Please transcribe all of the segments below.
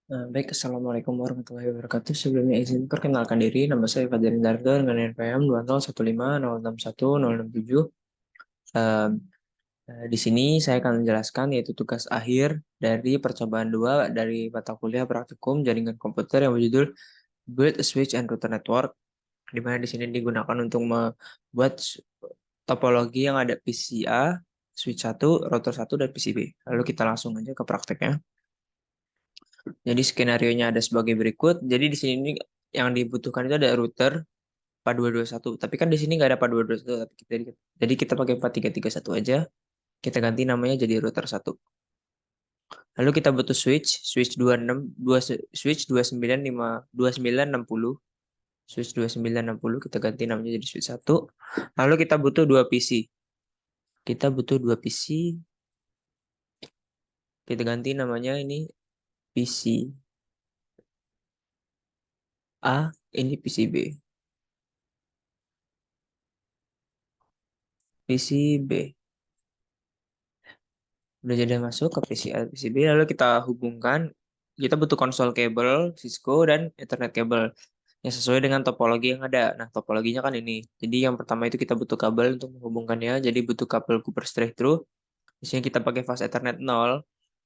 Baik, Assalamualaikum warahmatullahi wabarakatuh. Sebelumnya izin perkenalkan diri, nama saya Fadil Dardo dengan NPM 2015067. Em, di sini saya akan menjelaskan yaitu tugas akhir dari percobaan 2 dari mata kuliah praktikum jaringan komputer yang berjudul Build a Switch and Router Network, di mana di sini digunakan untuk membuat topologi yang ada PCA, switch 1, router 1, dan PCB. Lalu kita langsung aja ke prakteknya. Jadi skenario-nya ada sebagai berikut. Jadi di sini yang dibutuhkan itu ada router 4221. Tapi kan di sini nggak ada 4221. Jadi kita pakai 4331 aja. Kita ganti namanya jadi router 1. Lalu kita butuh switch 26, 2, switch 2960. Switch 2960 kita ganti namanya jadi switch 1. Lalu kita butuh 2 PC. Kita butuh 2 PC. Kita ganti namanya ini PC A, ini PC B. PC B. Udah jadi masuk ke PCA PCB, lalu kita hubungkan. Kita butuh konsol kabel Cisco dan Ethernet kabel yang sesuai dengan topologi yang ada. Nah, topologinya kan ini. Jadi yang pertama itu kita butuh kabel untuk menghubungkannya. Jadi butuh kabel Cooper straight through. Di sini kita pakai fast Ethernet 0.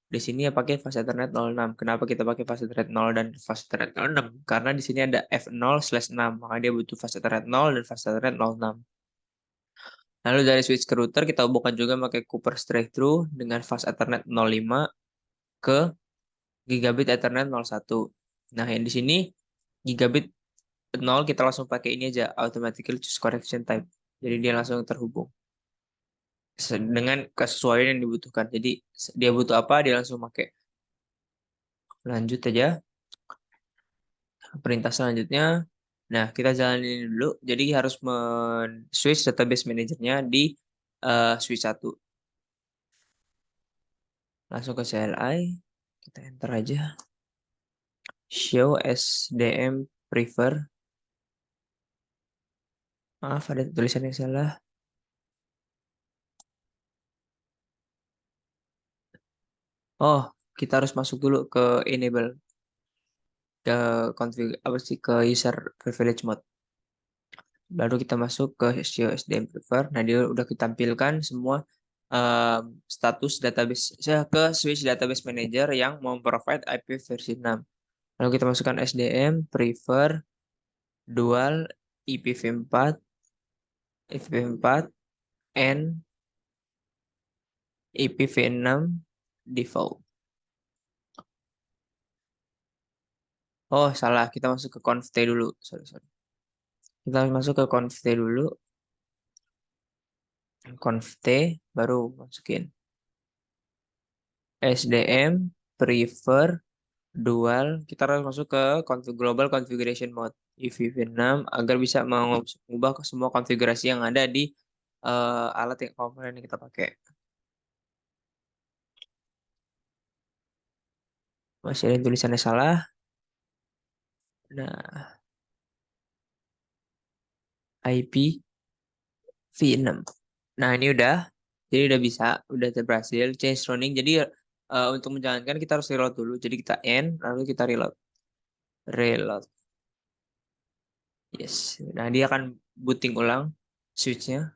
Di sini ya pakai fast Ethernet 06. Kenapa kita pakai fast Ethernet 0 dan fast Ethernet 06? Karena di sini ada F0/6, maka dia butuh fast Ethernet 0 dan fast Ethernet 06. Lalu dari switch ke router kita hubungkan juga pakai Cooper straight through dengan fast Ethernet 05 ke gigabit Ethernet 01. Nah, yang di sini gigabit 0 kita langsung pakai ini aja, automatically choose correction type. Jadi dia langsung terhubung dengan kesesuaian yang dibutuhkan. Jadi dia butuh apa, dia langsung pakai. Lanjut aja perintah selanjutnya. Nah, kita jalanin dulu. Jadi harus men-switch database manajernya di switch 1. Langsung ke CLI, kita enter aja. Show SDM prefer. Maaf, ada tulisan yang salah. Oh, kita harus masuk dulu ke enable, ke config apa sih, ke user privilege mode. Baru kita masuk ke SEO SDM prefer. Nah, dia udah ditampilkan semua status database saya ke switch database manager yang memprovide IP versi 6. Lalu kita masukkan SDM prefer dual IPv4 IPv4 and IPv6 default. Oh, salah. Kita masuk ke conft dulu. Sorry, sorry. Kita masuk ke conft dulu. Conft baru masukin SDM prefer dual. Kita harus masuk ke global configuration mode IPv6 agar bisa mengubah ke semua konfigurasi yang ada di alat yang komponen yang kita pakai. Masih ada tulisannya salah. Nah, IPv6. Nah, ini udah. Jadi udah bisa, udah berhasil change running. Jadi untuk menjalankan kita harus reload dulu. Jadi kita end, lalu kita reload. Reload. Yes. Nah, dia akan booting ulang switch-nya.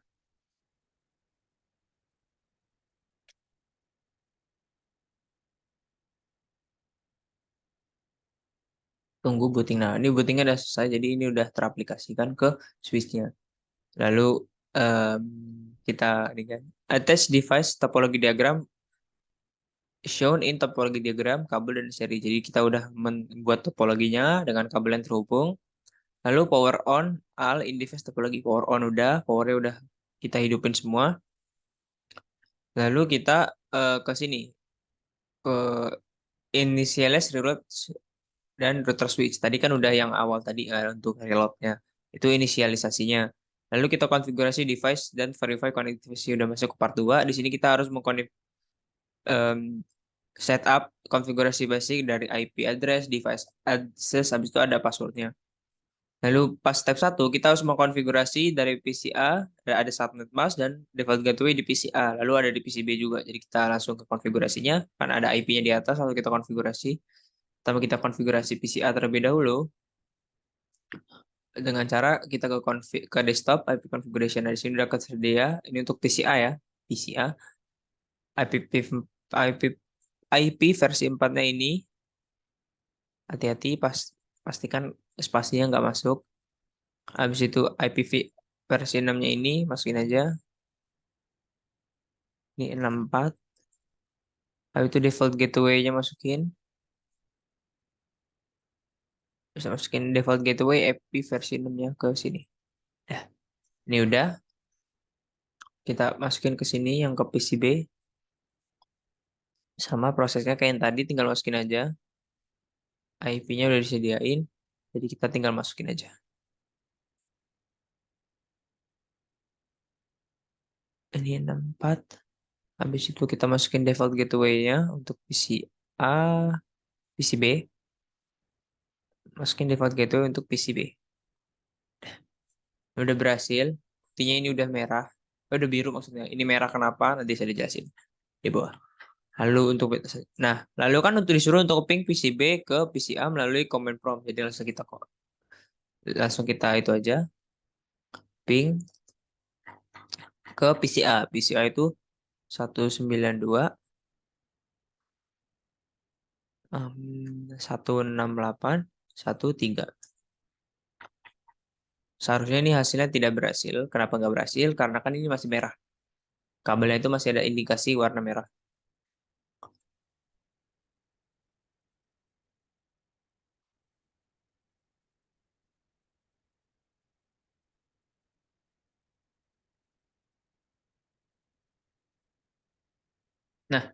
Tunggu booting. Nah, ini bootingnya udah selesai. Jadi ini udah teraplikasikan ke switch-nya. Lalu em, kita ini kan attach device topologi diagram shown in topologi diagram kabel dan seri. Jadi kita udah membuat topologinya dengan kabel yang terhubung. Lalu power on all in device topologi. Power on udah, powernya udah kita hidupin semua. Lalu kita ke sini ke initialize reload dan router switch. Tadi kan udah yang awal tadi untuk reloadnya. Itu inisialisasinya. Lalu kita konfigurasi device dan verify connectivity udah masuk ke part 2. Di sini kita harus setup konfigurasi basic dari IP address, device access, habis itu ada passwordnya. Lalu pas step 1 kita harus mengkonfigurasi dari PCA, ada subnet mask dan default gateway di PCA. Lalu ada di PCB juga. Jadi kita langsung ke konfigurasinya. Kan ada IP-nya di atas, lalu kita konfigurasi. Pertama kita konfigurasi PCA terlebih dahulu dengan cara kita ke desktop IP configuration. Nah, di sini udah tersedia. Ini untuk PCA ya, PCA. IP IP versi 4-nya ini hati-hati pastikan spasinya nggak masuk. Habis itu IPv versi 6-nya ini masukin aja. Ini 64. Habis itu default gateway-nya masukin. Bisa masukin default gateway IP versi 6-nya ke sini. Ya, ini udah. Kita masukin ke sini yang ke PCB. Sama prosesnya kayak yang tadi, tinggal masukin aja. IP-nya udah disediain. Jadi kita tinggal masukin aja. Ini 64. Habis itu kita masukin default gateway-nya untuk PCA, PCB. Masukin default gateway untuk PCB. Udah berhasil. Buktinya ini udah merah. Udah biru maksudnya. Ini merah kenapa? Nanti saya dijelasin di bawah. Lalu untuk lalu kan untuk disuruh untuk ping PCB ke PCA melalui command prompt. Jadi langsung kita itu aja ping ke PCA. PCA itu 192.168.1.3. Seharusnya ini hasilnya tidak berhasil. Kenapa nggak berhasil? Karena kan ini masih merah. Kabelnya itu masih ada indikasi warna merah. Nah,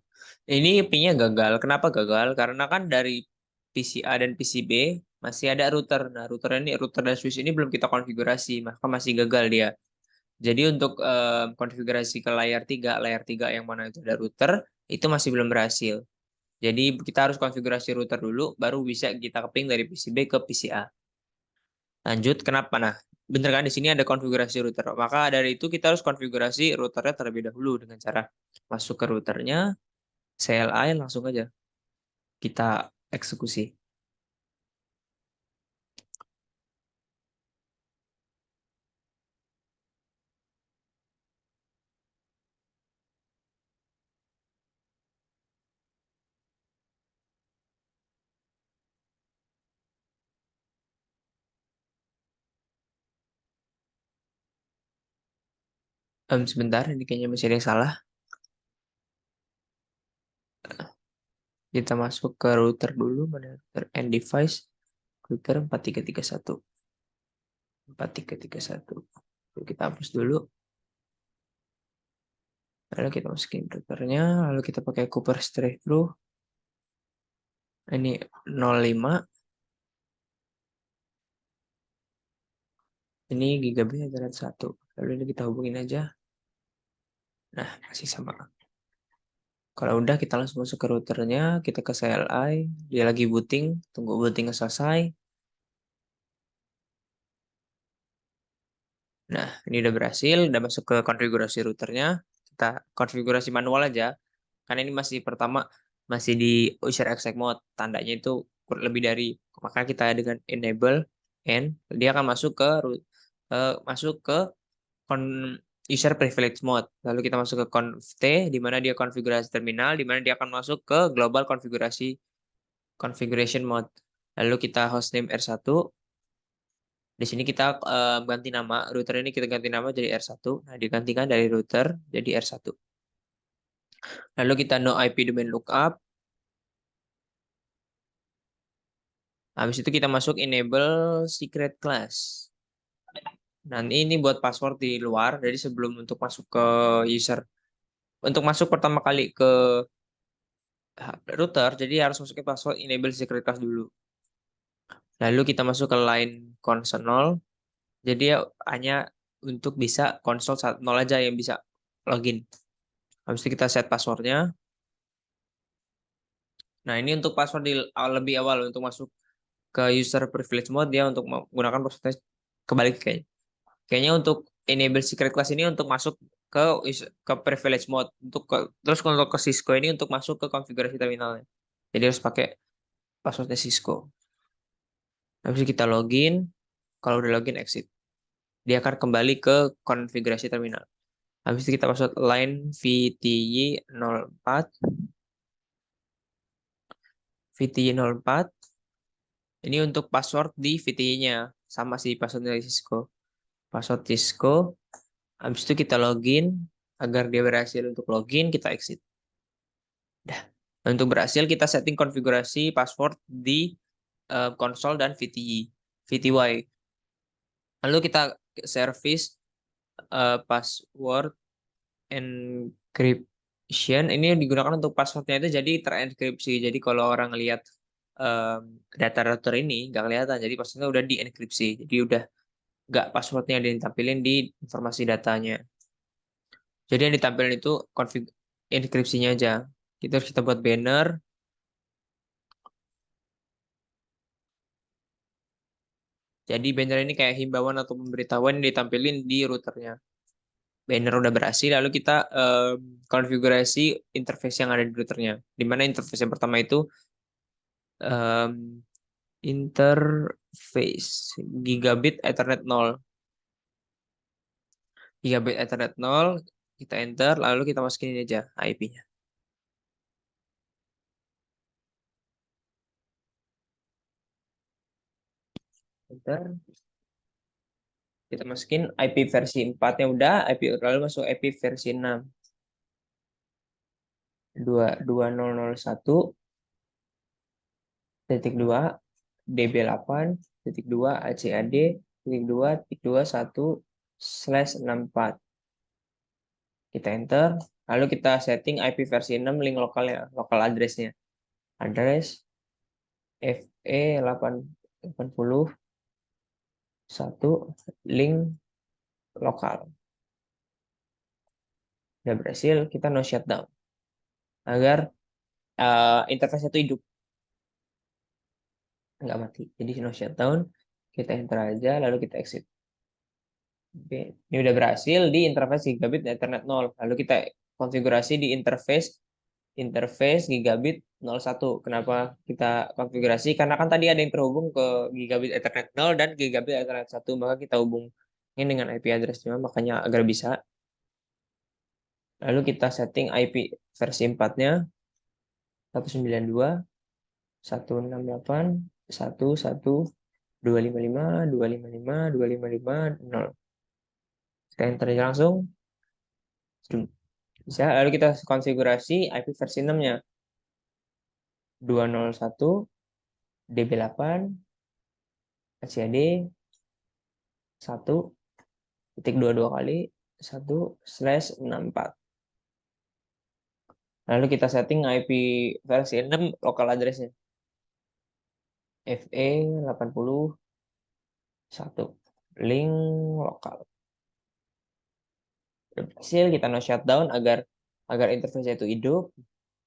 ini pingnya gagal. Kenapa gagal? Karena kan dari PCA dan PCB masih ada router. Nah, router dan switch ini belum kita konfigurasi, maka masih gagal dia. Jadi untuk konfigurasi ke layar 3 yang mana itu ada router, itu masih belum berhasil. Jadi kita harus konfigurasi router dulu, baru bisa kita keping dari PCB ke PCA. Lanjut, kenapa? Nah, bener kan di sini ada konfigurasi router. Maka dari itu kita harus konfigurasi routernya terlebih dahulu dengan cara masuk ke routernya, CLI langsung aja kita eksekusi. Sebentar, ini kayaknya masih ada yang salah. Kita masuk ke router dulu, mana router end device, router 4331. 4331. Kita hapus dulu. Lalu kita masukin routernya, lalu kita pakai Cooper Straight Through. Ini 05. Ini gigabit Ethernet 1. Lalu ini kita hubungin aja. Nah, masih sama. Kalau udah kita langsung masuk ke routernya, kita ke CLI, dia lagi booting, tunggu bootingnya selesai. Nah, ini udah berhasil, udah masuk ke konfigurasi routernya. Kita konfigurasi manual aja, karena ini masih pertama, masih di user exec mode, tandanya itu lebih dari, maka kita dengan enable and dia akan masuk ke user privilege mode. Lalu kita masuk ke conf t, di mana dia konfigurasi terminal, di mana dia akan masuk ke global configuration mode. Lalu kita hostname R1. Di sini kita ganti nama router ini, kita ganti nama jadi R1. Nah, digantikan dari router jadi R1. Lalu kita no IP domain lookup. Habis itu kita masuk enable secret class. Nah, ini buat password di luar. Jadi sebelum untuk masuk ke user, untuk masuk pertama kali ke router, jadi harus masukin password enable secret class dulu. Lalu kita masuk ke line console. Jadi ya hanya untuk bisa konsol 0 aja yang bisa login. Habis itu kita set passwordnya. Nah, ini untuk password lebih awal untuk masuk ke user privilege mode, dia untuk menggunakan passwordnya kebalik kayaknya. Kayaknya untuk enable secret class ini untuk masuk ke privilege mode, terus kalau ke Cisco ini untuk masuk ke konfigurasi terminalnya. Jadi harus pakai passwordnya Cisco. Habis itu kita login. Kalau udah login, exit. Dia akan kembali ke konfigurasi terminal. Habis itu kita masuk line VTY04. VTY04. Ini untuk password di VTY-nya. Sama sih passwordnya dari Cisco. Password Cisco. Habis itu kita login. Agar dia berhasil untuk login, kita exit. Dah. Untuk berhasil, kita setting konfigurasi password di konsol dan VTY. Lalu kita service password encryption. Ini digunakan untuk passwordnya itu jadi terenkripsi. Jadi kalau orang lihat data router ini nggak kelihatan. Jadi passwordnya udah dienkripsi. Jadi udah nggak passwordnya yang ditampilin di informasi datanya. Jadi yang ditampilin itu config enkripsinya aja. Kita harus kita buat banner. Jadi banner ini kayak himbauan atau pemberitahuan yang ditampilin di routernya. Banner udah berhasil, lalu kita konfigurasi interface yang ada di routernya. Di mana interface yang pertama itu em, interface gigabit Ethernet 0. Gigabit Ethernet 0, kita enter, lalu kita masukin ini aja IP-nya. Enter, kita masukin IP versi 4-nya udah, IP lalu masuk IP versi 6. 2001.2 DB8.2 ACAD.2.2.1/64. Kita enter, lalu kita setting IP versi 6 link lokalnya, lokal address-nya. Address FE881 link lokal. Udah berhasil, kita no shutdown agar interface itu hidup, nggak mati. Jadi no shutdown, kita enter aja, lalu kita exit. Oke, ini udah berhasil di interface gigabit Ethernet 0. Lalu kita konfigurasi di interface gigabit 01. Kenapa kita konfigurasi? Karena kan tadi ada yang terhubung ke gigabit Ethernet 0 dan gigabit Ethernet 1, maka kita hubungin dengan IP address-nya, makanya agar bisa. Lalu kita setting IP versi 4-nya 192.168.1.1.255.255.255.0. Kita enter aja langsung. Bisa. Lalu kita konfigurasi IP versi 6-nya. 201 DB8 ACAD 1.22 kali 1/64. Lalu kita setting IP versi 6 lokal address-nya. FE81 link lokal. Berhasil, kita no shutdown agar interface itu hidup,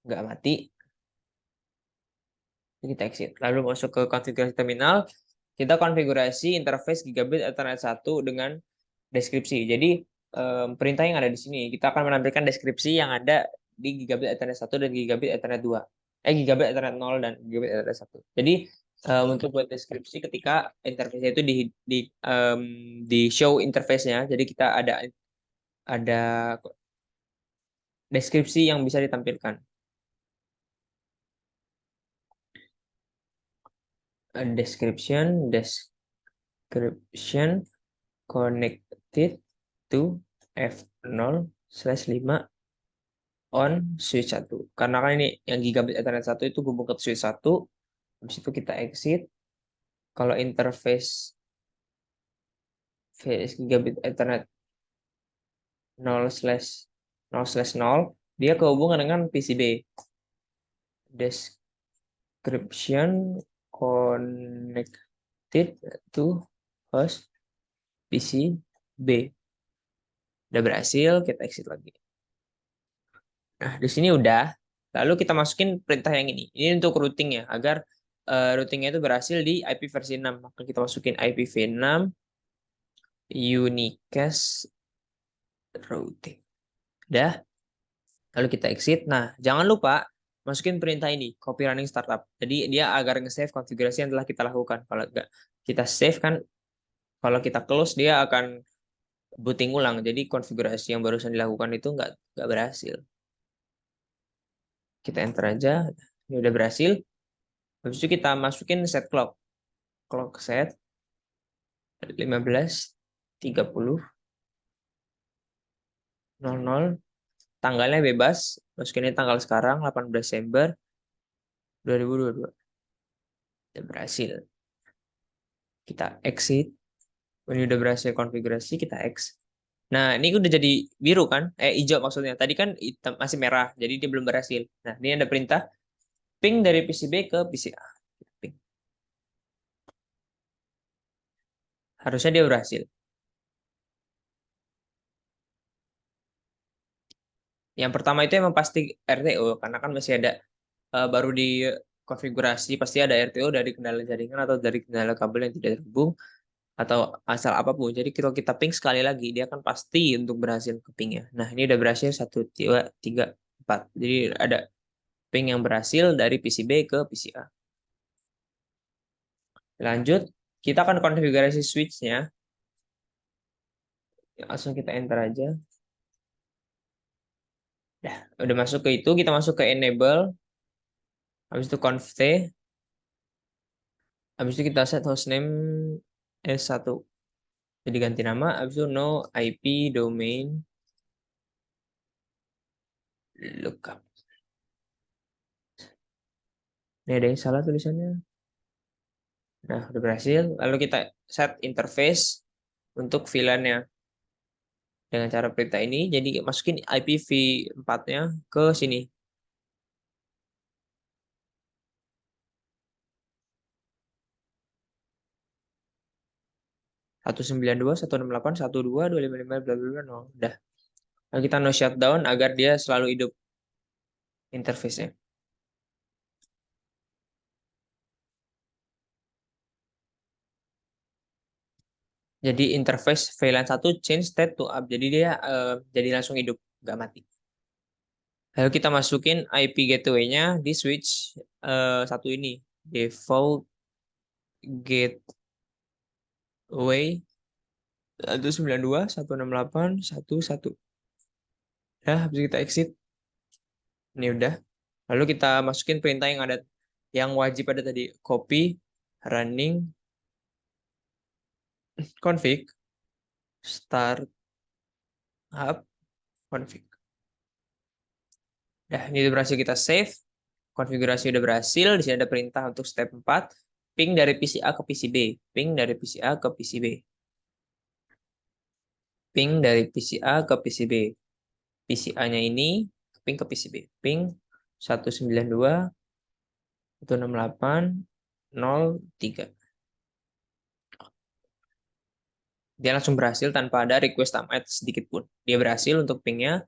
nggak mati. Kita exit. Lalu masuk ke konfigurasi terminal. Kita konfigurasi interface gigabit Ethernet 1 dengan deskripsi. Jadi perintah yang ada di sini, kita akan menampilkan deskripsi yang ada di gigabit Ethernet 1 dan gigabit Ethernet 2. Gigabit Ethernet 0 dan gigabit Ethernet 1. Jadi untuk buat deskripsi ketika interface itu di show interface-nya, jadi kita ada deskripsi yang bisa ditampilkan. Description connected to F0/5 on switch 1. Karena kan ini yang gigabit Ethernet 1 itu hubung ke switch 1. Habis itu kita exit. Kalau interface gigabit Ethernet 0/0/0, dia kehubungan dengan PCB. Description connected to host PCB. Udah berhasil, kita exit lagi. Nah, di sini udah. Lalu kita masukin perintah yang ini. Ini untuk routing ya, agar routingnya itu berhasil di IP versi 6. Maka kita masukin IPv6 unicast routing. Udah. Lalu kita exit. Nah, jangan lupa masukin perintah ini, copy running startup. Jadi dia agar nge-save konfigurasi yang telah kita lakukan. Kalau nggak kita save kan, kalau kita close dia akan booting ulang. Jadi konfigurasi yang barusan dilakukan itu nggak berhasil. Kita enter aja, ini udah berhasil. Habis itu kita masukin set clock. Clock set 15.30.00. Tanggalnya bebas, masukinnya tanggal sekarang 18 Desember 2022. Udah berhasil. Kita exit. Ini udah berhasil konfigurasi, kita X. Nah, ini udah jadi biru kan? Hijau maksudnya. Tadi kan hitam, masih merah, jadi dia belum berhasil. Nah, ini ada perintah ping dari PCB ke PCA. Ping. Harusnya dia berhasil. Yang pertama itu emang pasti RTO, karena kan masih ada baru di konfigurasi, pasti ada RTO dari kendala jaringan atau dari kendala kabel yang tidak terhubung, atau asal apapun. Jadi kalau kita ping sekali lagi, dia akan pasti untuk berhasil ke pingnya. Nah, ini udah berhasil 1, 2, 3, 4. Jadi ada ping yang berhasil dari PCB ke PCA. Lanjut, kita akan konfigurasi switch-nya. Langsung kita enter aja. Nah, udah masuk ke itu, kita masuk ke enable. Habis itu conf t. Habis itu kita set hostname S1. Jadi ganti nama. Habis itu no IP domain lookup. Ini ada yang salah tulisannya. Nah, udah berhasil. Lalu kita set interface untuk VLAN-nya. Dengan cara perintah ini, jadi masukin IPv4-nya ke sini. 192.168.1.2.255.0. Udah. Nah, kita no shutdown agar dia selalu hidup interface-nya. Jadi interface VLAN 1 change state to up. Jadi dia jadi langsung hidup, nggak mati. Lalu kita masukin IP gateway-nya di switch satu ini. Default gateway 192.168.1.1. Nah, habis kita exit. Ini udah. Lalu kita masukin perintah yang ada, yang wajib ada tadi. Copy running config start up config. Nah, ini udah berhasil kita save. Konfigurasi udah berhasil. Di sini ada perintah untuk step 4. Ping dari PCA ke PCB. Ping dari PCA ke PCB. Ping dari PCA ke PCB. PCA-nya ini ping ke PCB. Ping 192.168.0.3. Dia langsung berhasil tanpa ada request timeout sedikit pun. Dia berhasil untuk pingnya.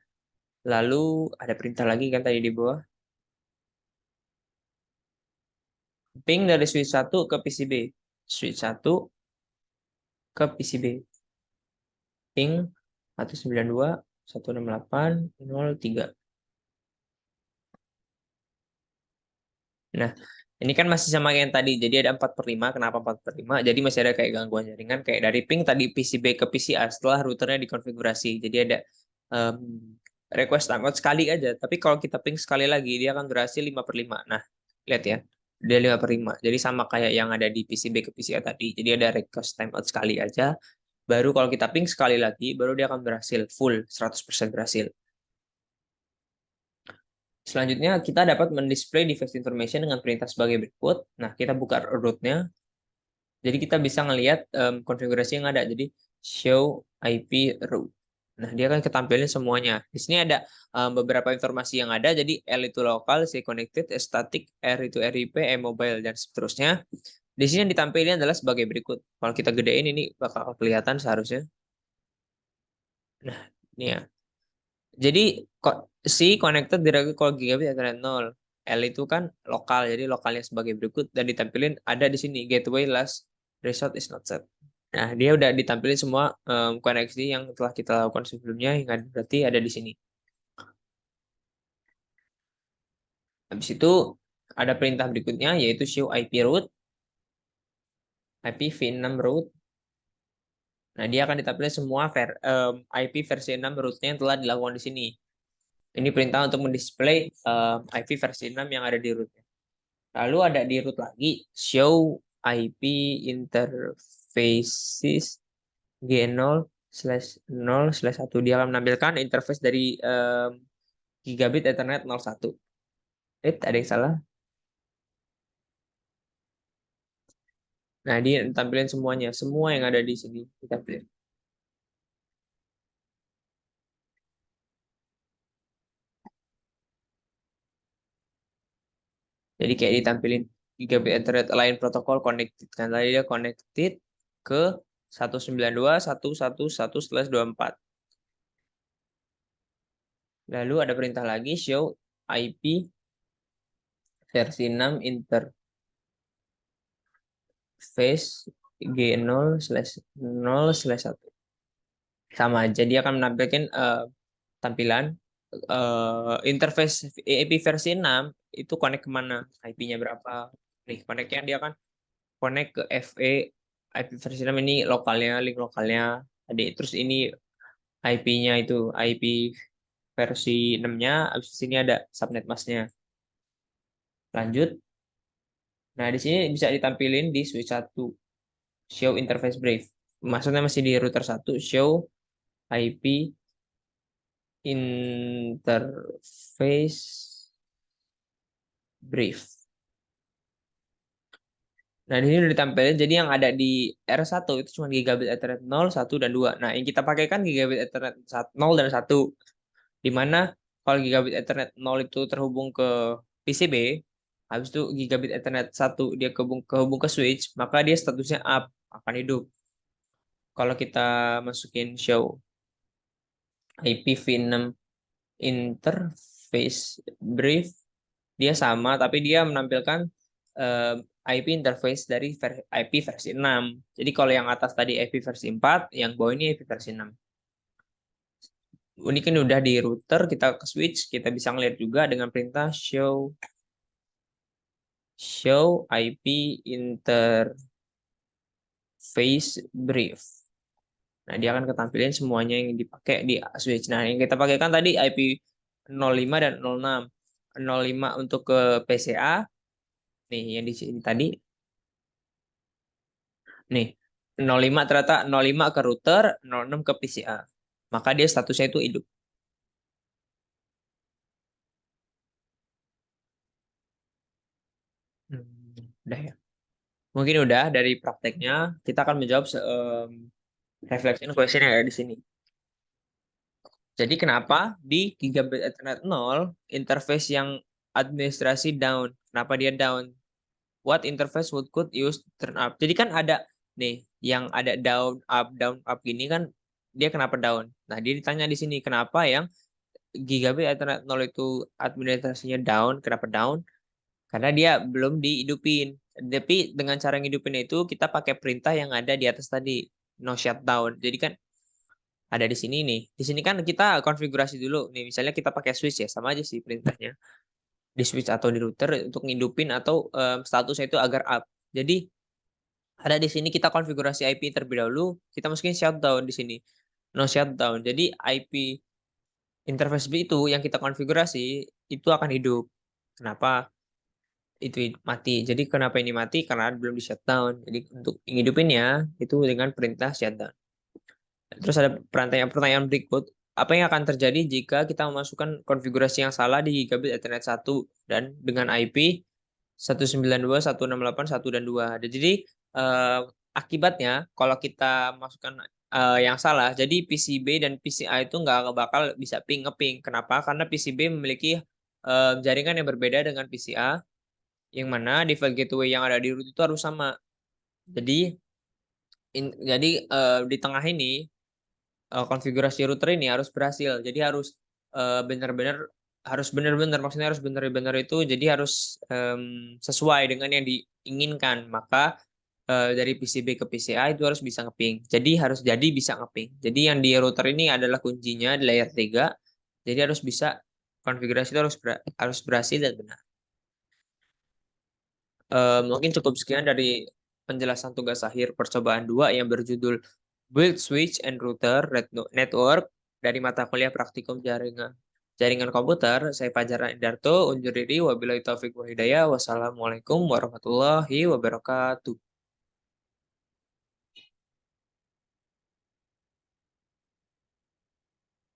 Lalu ada perintah lagi kan tadi di bawah. Ping dari switch 1 ke PCB. Switch 1 ke PCB. Ping 192.168.0.3. Nah, ini kan masih sama kayak yang tadi. Jadi ada 4/5. Kenapa 4/5? Jadi masih ada kayak gangguan jaringan. Kayak dari ping tadi PCB ke PCA setelah routernya dikonfigurasi. Jadi ada um, request timeout sekali aja. Tapi kalau kita ping sekali lagi, dia akan berhasil 5/5. Nah, lihat ya. Dia 5/5. Jadi sama kayak yang ada di PCB ke PCA tadi. Jadi ada request timeout sekali aja. Baru kalau kita ping sekali lagi, baru dia akan berhasil. Full, 100% berhasil. Selanjutnya, kita dapat mendisplay device information dengan perintah sebagai berikut. Nah, kita buka root-nya. Jadi kita bisa ngelihat konfigurasi yang ada. Jadi show IP root. Nah, dia akan ketampilin semuanya. Di sini ada beberapa informasi yang ada. Jadi L itu lokal, C connected, S static, R itu RIP, E mobile, dan seterusnya. Di sini yang ditampilin adalah sebagai berikut. Kalau kita gedein ini bakal kelihatan seharusnya. Nah, ini ya. Jadi kok si connected directly call gigabit Ethernet 0. L itu kan lokal, jadi lokalnya sebagai berikut dan ditampilin ada di sini gateway last resort is not set. Nah, dia udah ditampilin semua koneksi yang telah kita lakukan sebelumnya, yang berarti ada di sini. Habis itu ada perintah berikutnya yaitu show IP route, IPv6 route. Nah, dia akan ditampilkan semua IP versi 6 route-nya yang telah dilakukan di sini. Ini perintah untuk mendisplay IP versi 6 yang ada di root-nya. Lalu ada di root lagi, show IP interfaces G0/0/1. Dia akan menampilkan interface dari gigabit Ethernet 01. Ada yang salah? Nah, dia tampilin semuanya. Semua yang ada di sini ditampilin. Jadi kayak ditampilin gigabit Ethernet line protocol connected. Kan tadi dia connected ke 192.111.24. Lalu ada perintah lagi show IP versi 6 interface G0/0/1. Sama aja dia akan menampilkan tampilan interface IP versi 6 itu connect kemana, IP-nya berapa. Nih, connect-nya dia akan connect ke FE IP versi 6 ini lokalnya, link lokalnya. Terus ini IP-nya itu IP versi 6-nya, habis sini ada subnet mask-nya. Lanjut. Nah, di sini bisa ditampilin di switch 1, show interface brief. Maksudnya masih di router 1, show IP interface brief. Nah, di sini udah ditampilin. Jadi yang ada di R1 itu cuma gigabit Ethernet 0, 1, dan 2. Nah, yang kita pakai kan gigabit Ethernet 0 dan 1. Di mana kalau gigabit Ethernet 0 itu terhubung ke PCB, habis itu gigabit Ethernet 1 dia kehubung ke switch, maka dia statusnya up, akan hidup. Kalau kita masukin show IPv6 interface brief, dia sama, tapi dia menampilkan IP interface dari IP versi 6. Jadi kalau yang atas tadi IP versi 4, yang bawah ini IP versi 6. Ini kan udah di router, kita ke switch, kita bisa ngeliat juga dengan perintah show IP interface brief. Nah, dia akan ketampilin semuanya yang dipakai di switch. Nah, yang kita pakai kan tadi IP 05 dan 06. 05 untuk ke PCA. Nih, yang di sini tadi. Nih, 05 ternyata 05 ke router, 06 ke PCA. Maka dia statusnya itu hidup. Udah ya. Mungkin udah dari prakteknya. Kita akan menjawab reflection question yang ada di sini. Jadi kenapa di Gigabit Ethernet 0 interface yang administrasi down? Kenapa dia down? What interface would could use turn up? Jadi kan ada nih yang ada down up gini kan dia kenapa down? Nah, dia ditanya di sini kenapa yang Gigabit Ethernet 0 itu administrasinya down, kenapa down? Karena dia belum dihidupin. Tapi dengan cara ngidupin itu kita pakai perintah yang ada di atas tadi, no shutdown. Jadi kan ada di sini nih. Di sini kan kita konfigurasi dulu. Nih, misalnya kita pakai switch ya, sama aja sih perintahnya. Di switch atau di router untuk ngidupin atau statusnya itu agar up. Jadi ada di sini kita konfigurasi IP terlebih dahulu, kita masukin shutdown di sini. No shutdown. Jadi IP interface itu yang kita konfigurasi itu akan hidup. Kenapa? Itu mati. Jadi kenapa ini mati? Karena belum di shutdown. Jadi untuk ngidupinnya itu dengan perintah shutdown. Terus ada pertanyaan berikut. Apa yang akan terjadi jika kita memasukkan konfigurasi yang salah di gigabit Ethernet 1 dan dengan IP 192.168.1 dan 2. Jadi akibatnya kalau kita masukkan yang salah, jadi PCB dan PCI itu nggak bakal bisa ngeping. Kenapa? Karena PCB memiliki jaringan yang berbeda dengan PCI, yang mana default gateway yang ada di root itu harus sama. Jadi di tengah ini konfigurasi router ini harus berhasil. Jadi harus benar-benar maksudnya harus benar-benar itu jadi harus sesuai dengan yang diinginkan. Maka dari PCB ke PCI itu harus bisa ngeping. Jadi harus jadi bisa ngeping. Jadi yang di router ini adalah kuncinya di layer 3. Jadi harus bisa konfigurasi itu harus berhasil dan benar. Mungkin cukup sekian dari penjelasan tugas akhir percobaan 2 yang berjudul Build Switch and Router Network dari mata kuliah praktikum jaringan jaringan komputer. Saya Fajar Indarto undur diri. Wabillahi taufiq wa hidayah. Wassalamualaikum warahmatullahi wabarakatuh.